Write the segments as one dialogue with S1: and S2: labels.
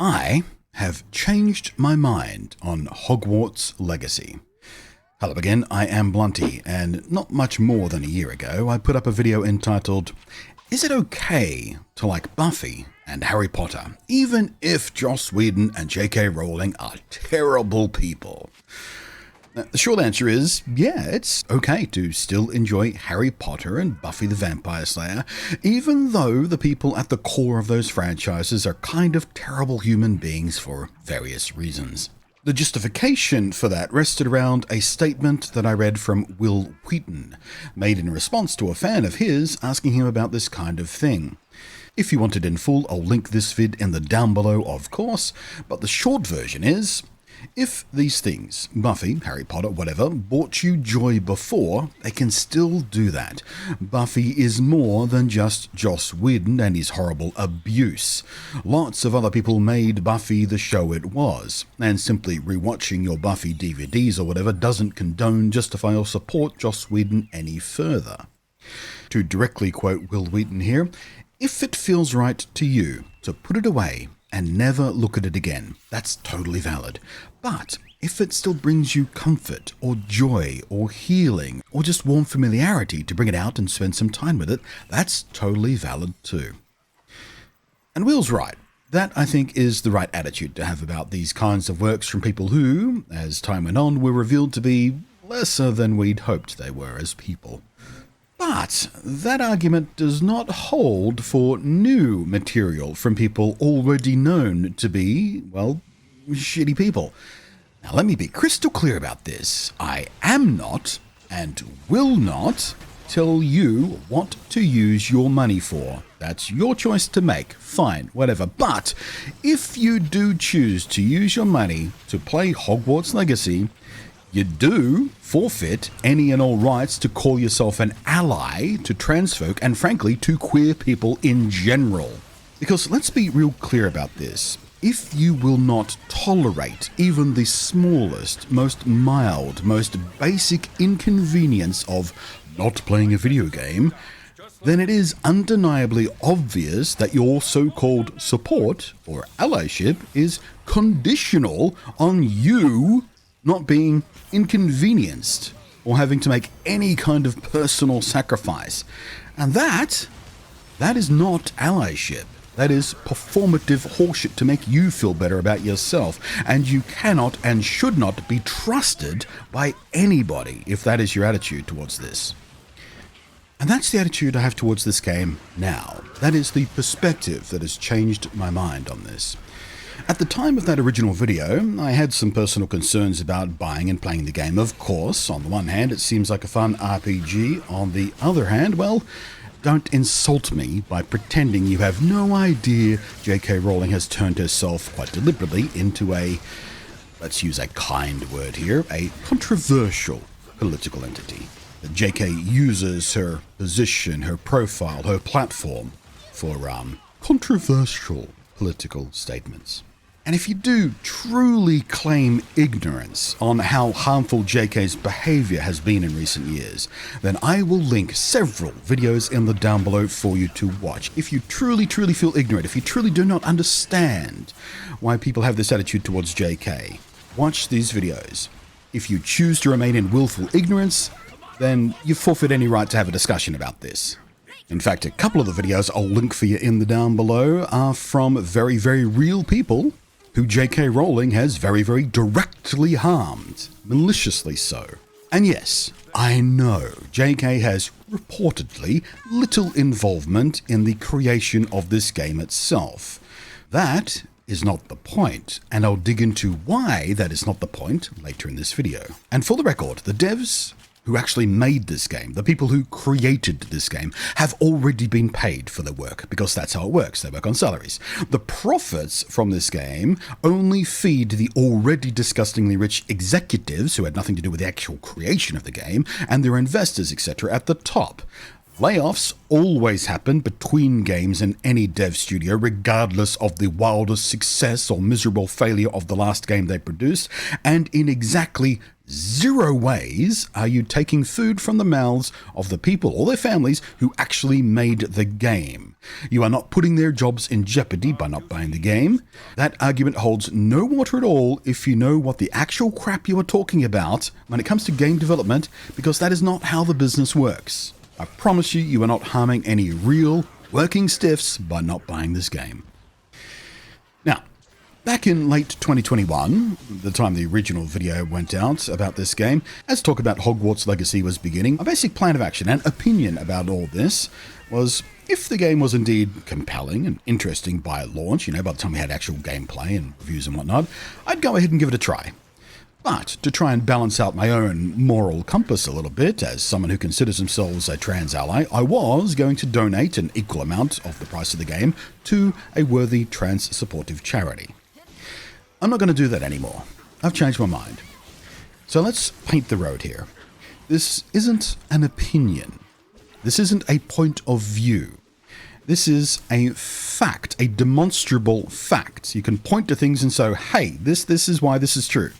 S1: I have changed my mind on Hogwarts Legacy. Hello again, I am Blunty, and not much more than a year ago, I put up a video entitled, "Is it okay to like Buffy and Harry Potter, even if Joss Whedon and J.K. Rowling are terrible people?" The short answer is, yeah, it's okay to still enjoy Harry Potter and Buffy the Vampire Slayer, even though the people at the core of those franchises are kind of terrible human beings for various reasons. The justification for that rested around a statement that I read from Will Wheaton, made in response to a fan of his asking him about this kind of thing. If you want it in full, I'll link this vid in the down below, of course, but the short version is, if these things, Buffy, Harry Potter, whatever, brought you joy before, they can still do that. Buffy is more than just Joss Whedon and his horrible abuse. Lots of other people made Buffy the show it was, and simply rewatching your Buffy DVDs or whatever doesn't condone, justify, or support Joss Whedon any further. To directly quote Will Wheaton here, "If it feels right to you to put it away and never look at it again, that's totally valid. But if it still brings you comfort or joy or healing or just warm familiarity to bring it out and spend some time with it, that's totally valid too." And Will's right. That, I think, is the right attitude to have about these kinds of works from people who, as time went on, were revealed to be lesser than we'd hoped they were as people. But that argument does not hold for new material from people already known to be, well, shitty people. Now let me be crystal clear about this. I am not, and will not, tell you what to use your money for. That's your choice to make, fine, whatever. But if you do choose to use your money to play Hogwarts Legacy, you do forfeit any and all rights to call yourself an ally to trans folk and frankly to queer people in general. Because let's be real clear about this. If you will not tolerate even the smallest, most mild, most basic inconvenience of not playing a video game, then it is undeniably obvious that your so-called support or allyship is conditional on you not being inconvenienced or having to make any kind of personal sacrifice. And that is not allyship. That is performative horseshit to make you feel better about yourself. And you cannot and should not be trusted by anybody if that is your attitude towards this. And that's the attitude I have towards this game now. That is the perspective that has changed my mind on this. At the time of that original video, I had some personal concerns about buying and playing the game. Of course, on the one hand, it seems like a fun RPG. On the other hand, well, don't insult me by pretending you have no idea J.K. Rowling has turned herself quite deliberately into a, let's use a kind word here, a controversial political entity. J.K. uses her position, her profile, her platform for controversial political statements. And if you do truly claim ignorance on how harmful JK's behavior has been in recent years, then I will link several videos in the down below for you to watch. If you truly feel ignorant, if you truly do not understand why people have this attitude towards JK, watch these videos. If you choose to remain in willful ignorance, then you forfeit any right to have a discussion about this. In fact, a couple of the videos I'll link for you in the down below are from very real people who J.K. Rowling has very directly harmed, maliciously so. And yes, I know J.K. has reportedly little involvement in the creation of this game itself. That is not the point, and I'll dig into why that is not the point later in this video. And for the record, the devs who actually made this game, the people who created this game, have already been paid for their work, because that's how it works. They work on salaries. The profits from this game only feed the already disgustingly rich executives who had nothing to do with the actual creation of the game, and their investors, etc. at the top. Layoffs always happen between games in any dev studio, regardless of the wildest success or miserable failure of the last game they produced, and in exactly 0 ways are you taking food from the mouths of the people or their families who actually made the game. You are not putting their jobs in jeopardy by not buying the game. That argument holds no water at all if you know what the actual crap you are talking about when it comes to game development, because that is not how the business works. I promise you, you are not harming any real working stiffs by not buying this game. Now, back in late 2021, the time the original video went out about this game, as talk about Hogwarts Legacy was beginning, my basic plan of action and opinion about all this was, if the game was indeed compelling and interesting by launch, by the time we had actual gameplay and reviews and whatnot, I'd go ahead and give it a try. But to try and balance out my own moral compass a little bit, as someone who considers themselves a trans ally, I was going to donate an equal amount of the price of the game to a worthy trans-supportive charity. I'm not going to do that anymore. I've changed my mind. So let's paint the road here. This isn't an opinion. This isn't a point of view. This is a fact, a demonstrable fact. You can point to things and say, hey, this is why this is true.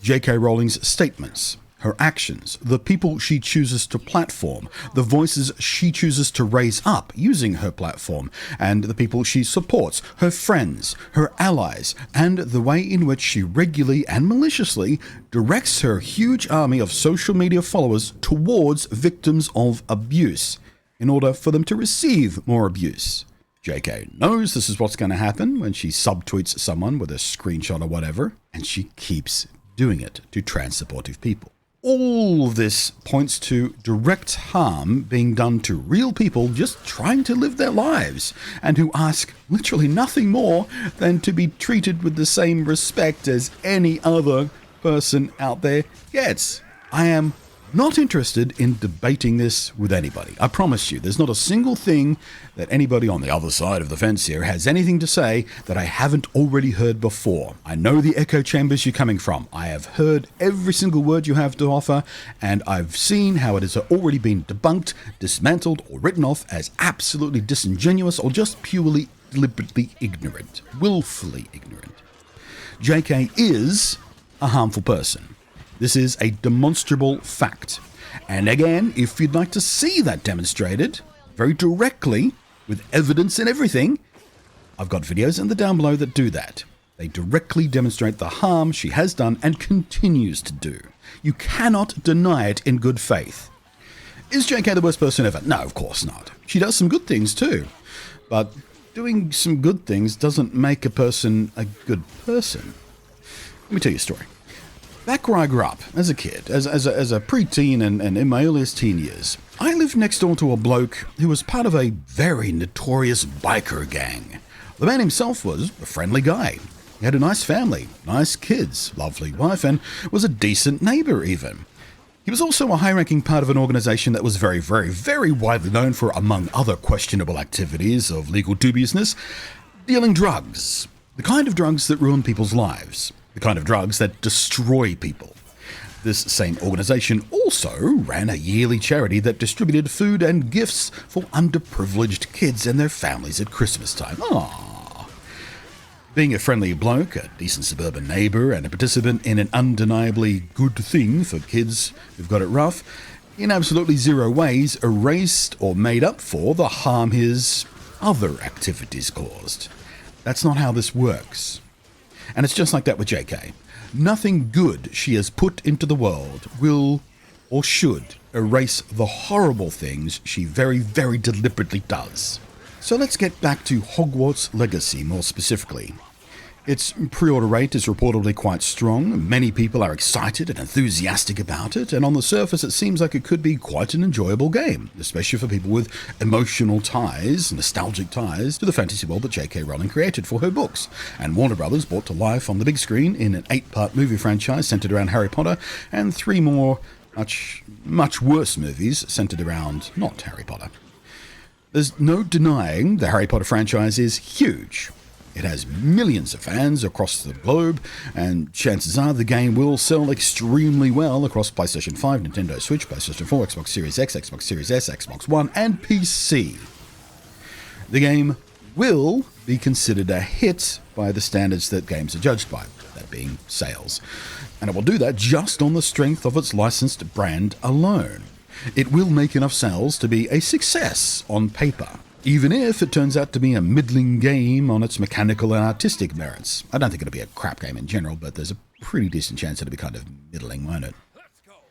S1: J.K. Rowling's statements, her actions, the people she chooses to platform, the voices she chooses to raise up using her platform, and the people she supports, her friends, her allies, and the way in which she regularly and maliciously directs her huge army of social media followers towards victims of abuse in order for them to receive more abuse. JK knows this is what's going to happen when she subtweets someone with a screenshot or whatever, and she keeps doing it to trans-supportive people. All of this points to direct harm being done to real people just trying to live their lives, and who ask literally nothing more than to be treated with the same respect as any other person out there gets. I am not interested in debating this with anybody. I promise you, there's not a single thing that anybody on the other side of the fence here has anything to say that I haven't already heard before. I know the echo chambers you're coming from. I have heard every single word you have to offer, and I've seen how it has already been debunked, dismantled, or written off as absolutely disingenuous or just purely deliberately ignorant, willfully ignorant. JK is a harmful person. This is a demonstrable fact. And again, if you'd like to see that demonstrated very directly with evidence and everything, I've got videos in the down below that do that. They directly demonstrate the harm she has done and continues to do. You cannot deny it in good faith. Is JK the worst person ever? No, of course not. She does some good things too. But doing some good things doesn't make a person a good person. Let me tell you a story. Back where I grew up, as a kid, as a preteen and in my earliest teen years, I lived next door to a bloke who was part of a very notorious biker gang. The man himself was a friendly guy. He had a nice family, nice kids, lovely wife, and was a decent neighbor even. He was also a high-ranking part of an organization that was very, very, very widely known for, among other questionable activities of legal dubiousness, dealing drugs. The kind of drugs that ruin people's lives. The kind of drugs that destroy people. This same organization also ran a yearly charity that distributed food and gifts for underprivileged kids and their families at Christmas time. Aww. Being a friendly bloke, a decent suburban neighbor, and a participant in an undeniably good thing for kids who've got it rough, in absolutely 0 ways erased or made up for the harm his other activities caused. That's not how this works. And it's just like that with JK. Nothing good she has put into the world will or should erase the horrible things she very, very deliberately does. So let's get back to Hogwarts Legacy more specifically. Its pre-order rate is reportedly quite strong. Many people are excited and enthusiastic about it, and on the surface it seems like it could be quite an enjoyable game, especially for people with emotional ties, nostalgic ties, to the fantasy world that J.K. Rowling created for her books, and Warner Brothers brought to life on the big screen in an 8-part movie franchise centered around Harry Potter, and 3 more much worse movies centered around not Harry Potter. There's no denying the Harry Potter franchise is huge. It has millions of fans across the globe, and chances are the game will sell extremely well across PlayStation 5, Nintendo Switch, PlayStation 4, Xbox Series X, Xbox Series S, Xbox One, and PC. The game will be considered a hit by the standards that games are judged by, that being sales. And it will do that just on the strength of its licensed brand alone. It will make enough sales to be a success on paper, even if it turns out to be a middling game on its mechanical and artistic merits. I don't think it'll be a crap game in general, but there's a pretty decent chance it'll be kind of middling, won't it?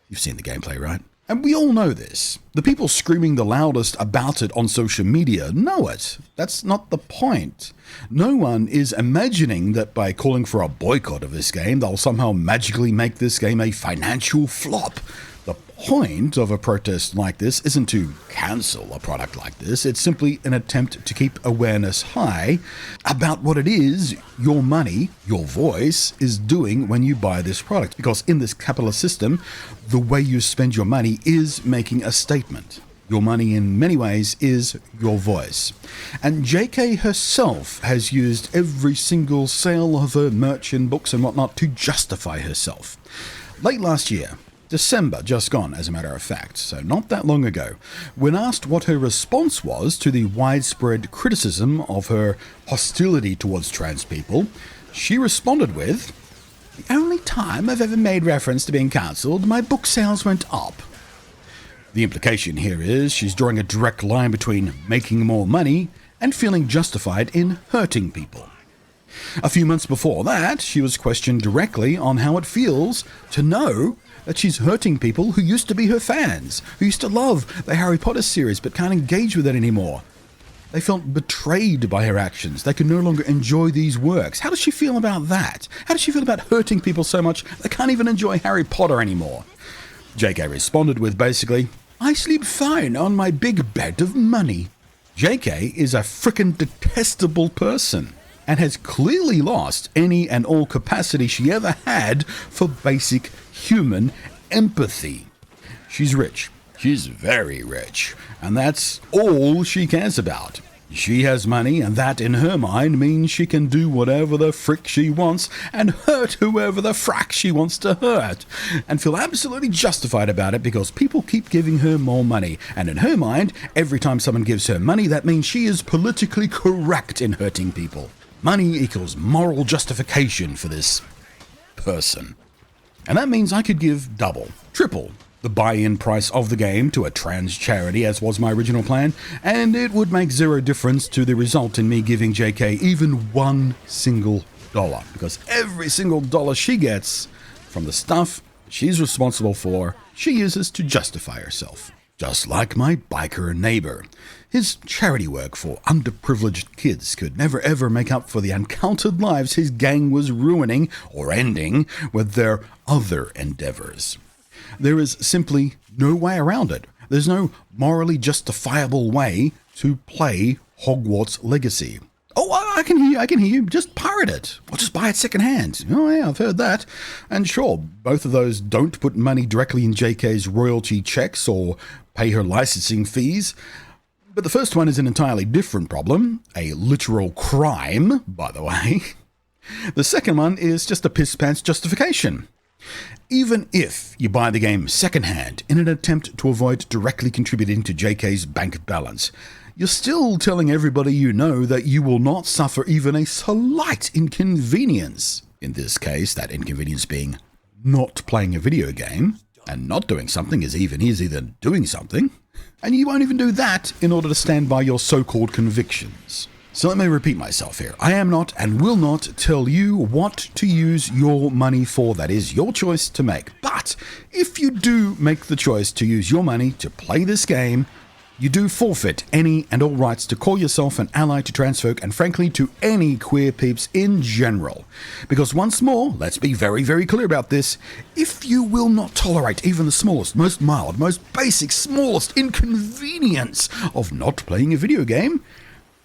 S1: You've seen the gameplay, right? And we all know this. The people screaming the loudest about it on social media know it. That's not the point. No one is imagining that by calling for a boycott of this game, they'll somehow magically make this game a financial flop. The point of a protest like this isn't to cancel a product like this. It's simply an attempt to keep awareness high about what it is your money, your voice, is doing when you buy this product. Because in this capitalist system, the way you spend your money is making a statement. Your money in many ways is your voice. And JK herself has used every single sale of her merch and books and whatnot to justify herself. Late last year, December, just gone, as a matter of fact, so not that long ago, when asked what her response was to the widespread criticism of her hostility towards trans people, she responded with, "The only time I've ever made reference to being cancelled, my book sales went up." The implication here is she's drawing a direct line between making more money and feeling justified in hurting people. A few months before that, she was questioned directly on how it feels to know that she's hurting people who used to be her fans, who used to love the Harry Potter series but can't engage with it anymore. They felt betrayed by her actions. They could no longer enjoy these works. How does she feel about that? How does she feel about hurting people so much they can't even enjoy Harry Potter anymore? JK responded with basically, "I sleep fine on my big bed of money." JK is a frickin' detestable person and has clearly lost any and all capacity she ever had for basic human empathy. She's rich. She's very rich. And that's all she cares about. She has money, and that, in her mind, means she can do whatever the frick she wants and hurt whoever the frack she wants to hurt, and feel absolutely justified about it because people keep giving her more money. And in her mind, every time someone gives her money, that means she is politically correct in hurting people. Money equals moral justification for this person. And that means I could give double, triple the buy-in price of the game to a trans charity, as was my original plan, and it would make zero difference to the result in me giving JK even $1 single, because every single dollar she gets from the stuff she's responsible for, she uses to justify herself. Just like my biker neighbor. His charity work for underprivileged kids could never ever make up for the uncounted lives his gang was ruining or ending with their other endeavors. There is simply no way around it. There's no morally justifiable way to play Hogwarts Legacy. Oh, I can hear you. Just pirate it. Or just buy it secondhand. Oh yeah, I've heard that. And sure, both of those don't put money directly in JK's royalty checks or pay her licensing fees. But the first one is an entirely different problem. A literal crime, by the way. The second one is just a piss-pants justification. Even if you buy the game secondhand in an attempt to avoid directly contributing to JK's bank balance, you're still telling everybody you know that you will not suffer even a slight inconvenience. In this case, that inconvenience being not playing a video game, and not doing something is even easier than doing something. And you won't even do that in order to stand by your so-called convictions. So let me repeat myself here. I am not and will not tell you what to use your money for. That is your choice to make. But if you do make the choice to use your money to play this game, you do forfeit any and all rights to call yourself an ally to trans folk and frankly to any queer peeps in general. Because once more, let's be very, very clear about this, if you will not tolerate even the smallest, most mild, most basic, smallest inconvenience of not playing a video game,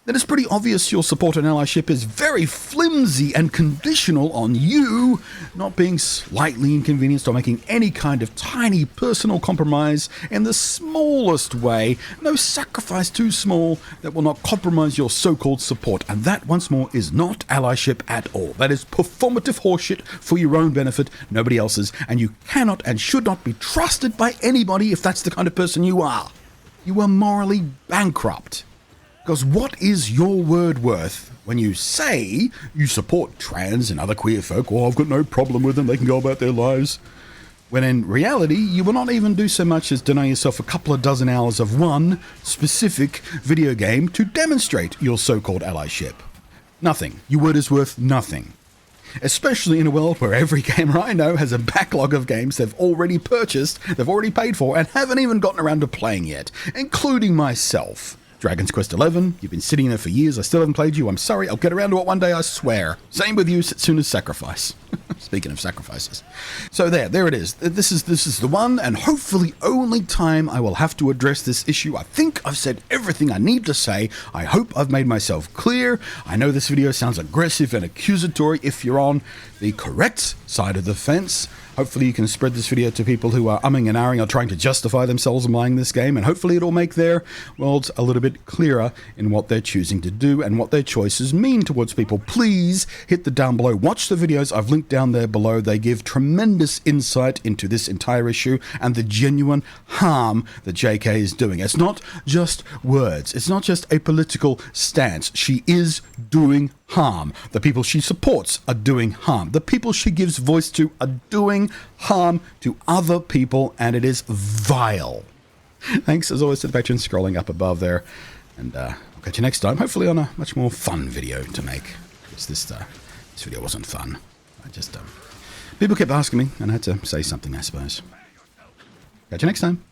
S1: then it's pretty obvious your support and allyship is very flimsy and conditional on you not being slightly inconvenienced or making any kind of tiny personal compromise in the smallest way. No sacrifice too small that will not compromise your so-called support. And that, once more, is not allyship at all. That is performative horseshit for your own benefit, nobody else's, and you cannot and should not be trusted by anybody if that's the kind of person you are. You are morally bankrupt. Because what is your word worth when you say you support trans and other queer folk? Oh, I've got no problem with them, they can go about their lives. When in reality, you will not even do so much as deny yourself a couple of dozen hours of one specific video game to demonstrate your so-called allyship. Nothing. Your word is worth nothing. Especially in a world where every gamer I know has a backlog of games they've already purchased, they've already paid for, and haven't even gotten around to playing yet, including myself. Dragon's Quest 11, you've been sitting there for years, I still haven't played you, I'm sorry, I'll get around to it one day, I swear. Same with you, Setsuna's Sacrifice. Speaking of sacrifices. So there it is. This is the one and hopefully only time I will have to address this issue. I think I've said everything I need to say. I hope I've made myself clear. I know this video sounds aggressive and accusatory. If you're on the correct side of the fence, hopefully you can spread this video to people who are umming and ahhing or trying to justify themselves in buying this game, and hopefully it'll make their worlds a little bit clearer in what they're choosing to do and what their choices mean towards people. Please hit the down below. Watch the videos I've linked down there below. They give tremendous insight into this entire issue and the genuine harm that JK is doing. It's not just words. It's not just a political stance. She is doing harm. The people she supports are doing harm. The people she gives voice to are doing harm to other people, and it is vile. Thanks as always to the patrons scrolling up above there, and I'll catch you next time, hopefully on a much more fun video to make. Because this video wasn't fun. I just people kept asking me and I had to say something, I suppose. Catch you next time.